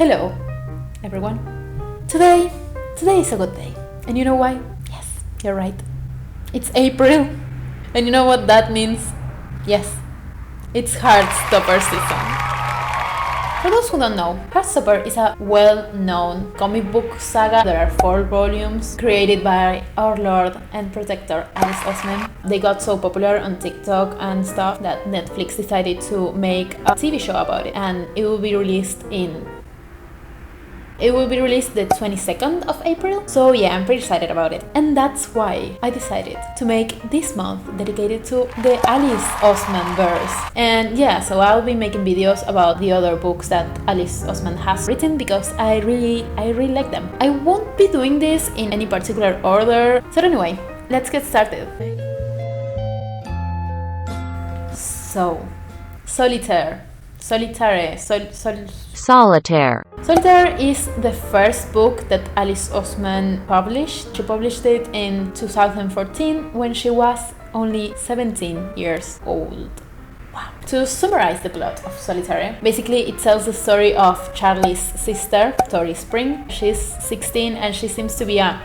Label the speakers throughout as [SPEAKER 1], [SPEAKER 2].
[SPEAKER 1] Hello, everyone. Today is a good day. And you know why? Yes, you're right. It's April. And you know what that means? Yes, it's Heartstopper season. For those who don't know, Heartstopper is a well-known comic book saga. There are 4 volumes created by our Lord and Protector Alice Oseman. They got so popular on TikTok and stuff that Netflix decided to make a TV show about it, and it will be released the 22nd of April. So yeah, I'm pretty excited about it. And that's why I decided to make this month dedicated to the Alice Oseman verse. And yeah, so I'll be making videos about the other books that Alice Oseman has written because I really like them. I won't be doing this in any particular order. So anyway, let's get started. So, Solitaire. Solitaire is the first book that Alice Oseman published. She published it in 2014 when she was only 17 years old. Wow. To summarize the plot of Solitaire, basically it tells the story of Charlie's sister, Tori Spring. She's 16 and she seems to be a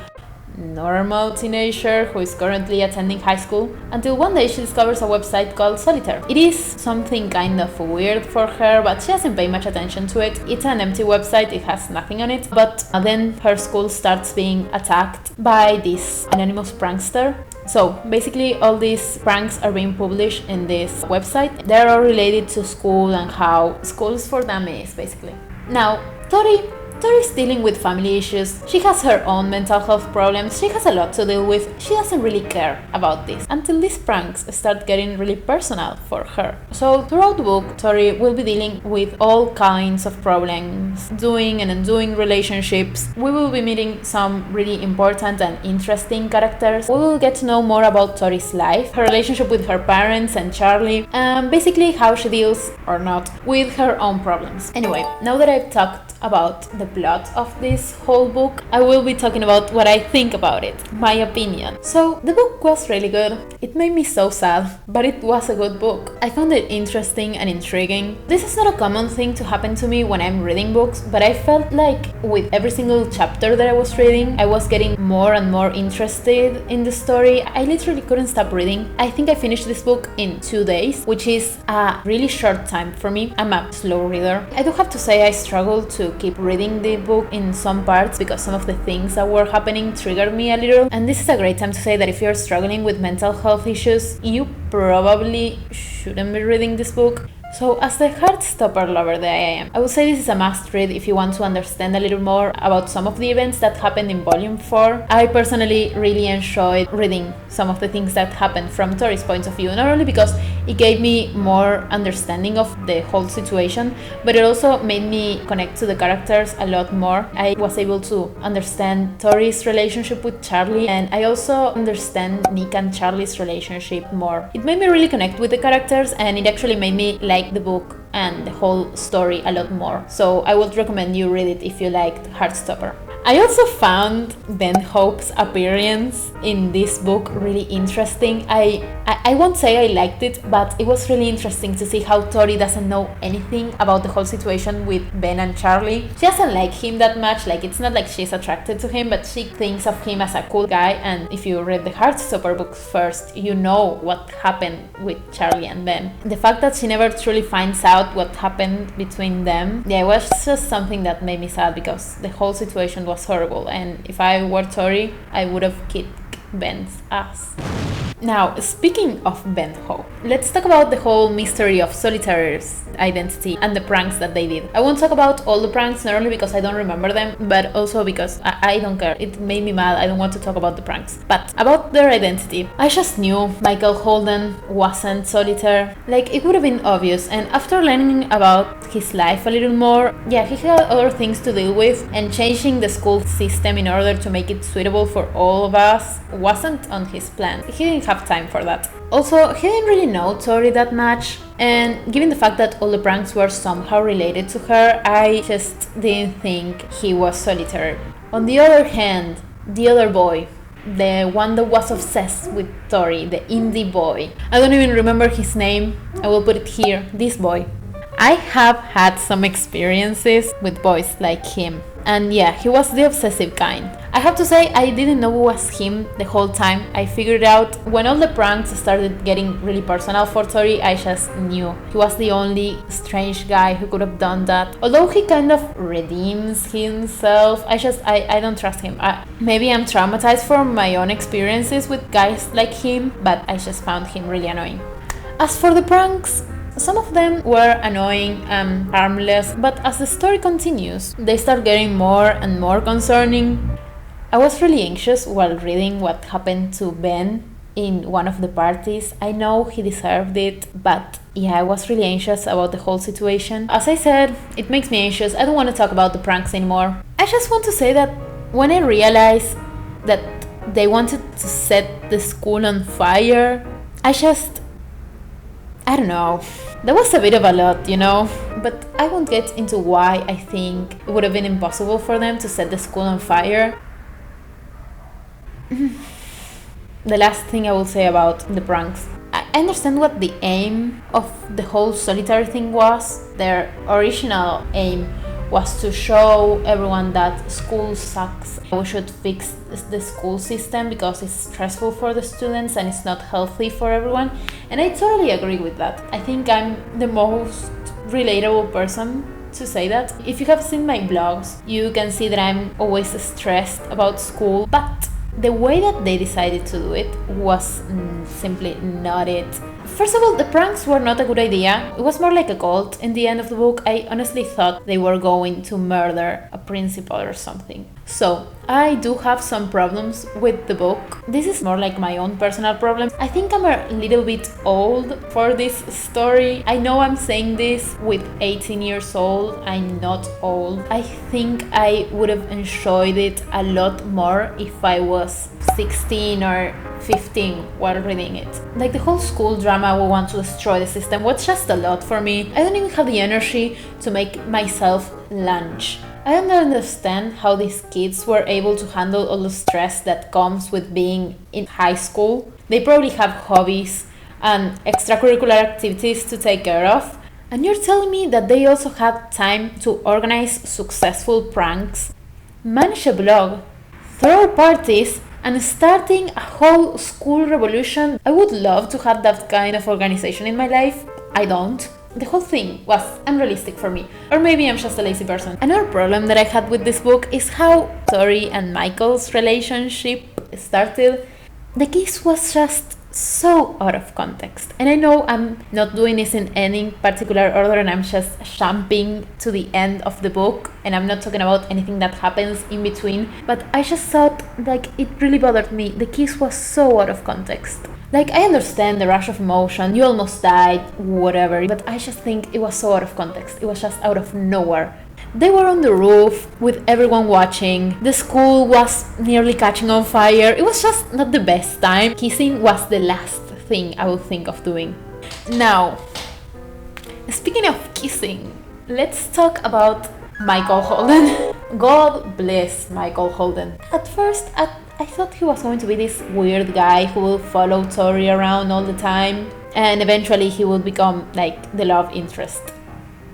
[SPEAKER 1] normal teenager who is currently attending high school, until one day she discovers a website called Solitaire. It is something kind of weird for her, but she doesn't pay much attention to it. It's an empty website, it has nothing on it, but then her school starts being attacked by this anonymous prankster. So basically all these pranks are being published in this website. They're all related to school and how school is for dummies, basically. Now, Tori's dealing with family issues. She has her own mental health problems. She has a lot to deal with. She doesn't really care about this until these pranks start getting really personal for her. So throughout the book, Tori will be dealing with all kinds of problems, doing and undoing relationships. We will be meeting some really important and interesting characters. We will get to know more about Tori's life, her relationship with her parents and Charlie, and basically how she deals or not with her own problems. Anyway, now that I've talked about the plot of this whole book, I will be talking about what I think about it, my opinion. So the book was really good. It made me so sad, but it was a good book. I found it interesting and intriguing. This is not a common thing to happen to me when I'm reading books, but I felt like with every single chapter that I was reading, I was getting more and more interested in the story. I literally couldn't stop reading. I think I finished this book in 2 days, which is a really short time for me. I'm a slow reader. I do have to say I struggled to keep reading the book in some parts because some of the things that were happening triggered me a little, and this is a great time to say that if you're struggling with mental health issues, you probably shouldn't be reading this book. So as the Heartstopper lover that I am, I would say this is a must read if you want to understand a little more about some of the events that happened in volume 4. I personally really enjoyed reading some of the things that happened from Tori's point of view, not only because it gave me more understanding of the whole situation, but it also made me connect to the characters a lot more. I was able to understand Tori's relationship with Charlie, and I also understand Nick and Charlie's relationship more. It made me really connect with the characters, and it actually made me like the book and the whole story a lot more. So I would recommend you read it if you liked Heartstopper. I also found Ben Hope's appearance in this book really interesting. I won't say I liked it, but it was really interesting to see how Tori doesn't know anything about the whole situation with Ben and Charlie. She doesn't like him that much, like it's not like she's attracted to him, but she thinks of him as a cool guy, and if you read the Heartstopper books first, you know what happened with Charlie and Ben. The fact that she never truly finds out what happened between them, yeah, it was just something that made me sad because the whole situation was horrible, and if I were Tori, I would have kicked Ben's ass. Now, speaking of Ben Hope, let's talk about the whole mystery of Solitaire's identity and the pranks that they did. I won't talk about all the pranks, not only because I don't remember them, but also because I don't care. It made me mad. I don't want to talk about the pranks. But about their identity, I just knew Michael Holden wasn't Solitaire. Like, it would have been obvious, and after learning about his life a little more, yeah, he had other things to deal with, and changing the school system in order to make it suitable for all of us wasn't on his plan. He didn't have time for that. Also, he didn't really know Tori that much, and given the fact that all the pranks were somehow related to her, I just didn't think he was Solitaire. On the other hand, the other boy, the one that was obsessed with Tori, the indie boy, I don't even remember his name, I will put it here, this boy. I have had some experiences with boys like him. And yeah, he was the obsessive kind. I have to say, I didn't know it was him the whole time. I figured it out when all the pranks started getting really personal for Tori. I just knew he was the only strange guy who could have done that. Although he kind of redeems himself, I don't trust him. Maybe I'm traumatized from my own experiences with guys like him, but I just found him really annoying. As for the pranks, some of them were annoying and harmless, but as the story continues, they start getting more and more concerning. I was really anxious while reading what happened to Ben in one of the parties. I know he deserved it, but yeah, I was really anxious about the whole situation. As I said, it makes me anxious. I don't want to talk about the pranks anymore. I just want to say that when I realized that they wanted to set the school on fire, I don't know. That was a bit of a lot, you know? But I won't get into why I think it would have been impossible for them to set the school on fire. The last thing I will say about the pranks. I understand what the aim of the whole Solitaire thing was. Their original aim was to show everyone that school sucks. We should fix the school system because it's stressful for the students and it's not healthy for everyone. And I totally agree with that. I think I'm the most relatable person to say that. If you have seen my blogs, you can see that I'm always stressed about school, but the way that they decided to do it was simply not it. First of all, the pranks were not a good idea. It was more like a cult. In the end of the book, I honestly thought they were going to murder a principal or something. So, I do have some problems with the book. This is more like my own personal problems. I think I'm a little bit old for this story. I know I'm saying this with 18 years old. I'm not old. I think I would have enjoyed it a lot more if I was 16 or 15 while reading it. Like the whole school drama will want to destroy the system was just a lot for me. I don't even have the energy to make myself lunch. I don't understand how these kids were able to handle all the stress that comes with being in high school. They probably have hobbies and extracurricular activities to take care of. And you're telling me that they also had time to organize successful pranks, manage a blog, throw parties, and starting a whole school revolution. I would love to have that kind of organization in my life. I don't. The whole thing was unrealistic for me. Or maybe I'm just a lazy person. Another problem that I had with this book is how Tori and Michael's relationship started. The kiss was just so out of context. And I know I'm not doing this in any particular order and I'm just jumping to the end of the book and I'm not talking about anything that happens in between, but I just thought like it really bothered me. The kiss was so out of context. Like, I understand the rush of emotion, you almost died, whatever, but I just think it was so out of context. It was just out of nowhere. They were on the roof with everyone watching. The school was nearly catching on fire. It was just not the best time. Kissing was the last thing I would think of doing. Now, speaking of kissing, let's talk about Michael Holden. God bless Michael Holden. At first, I thought he was going to be this weird guy who will follow Tori around all the time, and eventually he will become like the love interest.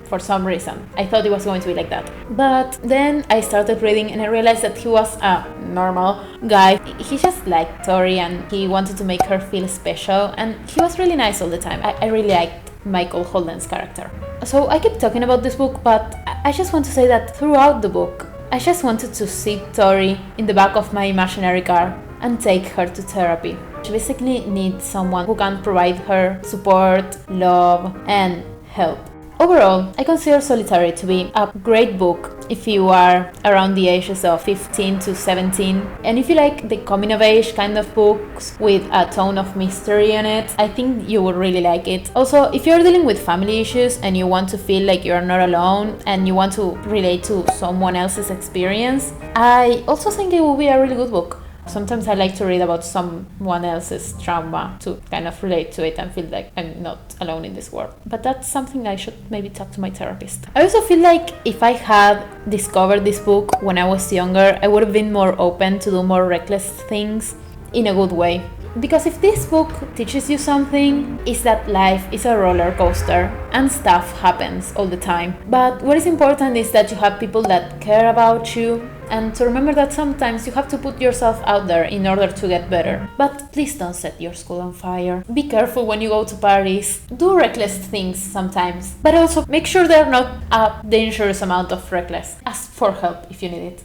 [SPEAKER 1] For some reason, I thought it was going to be like that. But then I started reading and I realized that he was a normal guy. He just liked Tori and he wanted to make her feel special, and he was really nice all the time. I really liked Michael Holden's character. So I keep talking about this book, but I just want to say that throughout the book, I just wanted to sit Tori in the back of my imaginary car and take her to therapy. She basically needs someone who can provide her support, love, and help. Overall, I consider Solitaire to be a great book if you are around the ages of 15 to 17. And if you like the coming-of-age kind of books with a tone of mystery in it, I think you will really like it. Also, if you're dealing with family issues and you want to feel like you're not alone and you want to relate to someone else's experience, I also think it will be a really good book. Sometimes I like to read about someone else's trauma to kind of relate to it and feel like I'm not alone in this world. But that's something I should maybe talk to my therapist. I also feel like if I had discovered this book when I was younger, I would have been more open to do more reckless things in a good way. Because if this book teaches you something, it's that life is a roller coaster and stuff happens all the time. But what is important is that you have people that care about you, and to remember that sometimes you have to put yourself out there in order to get better. But please don't set your school on fire. Be careful when you go to parties. Do reckless things sometimes, but also make sure they're not a dangerous amount of reckless. Ask for help if you need it.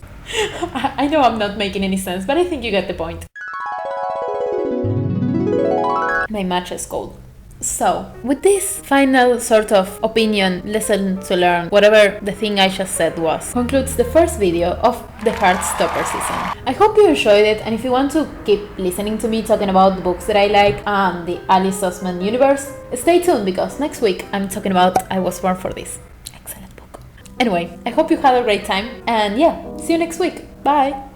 [SPEAKER 1] I know I'm not making any sense, but I think you get the point. My matcha is cold. So, with this final sort of opinion, lesson to learn, whatever the thing I just said was, concludes the first video of the Heartstopper season. I hope you enjoyed it, and if you want to keep listening to me talking about the books that I like and the Alice Oseman universe, stay tuned because next week I'm talking about I Was Born for This. Excellent book. Anyway, I hope you had a great time, and yeah, see you next week. Bye!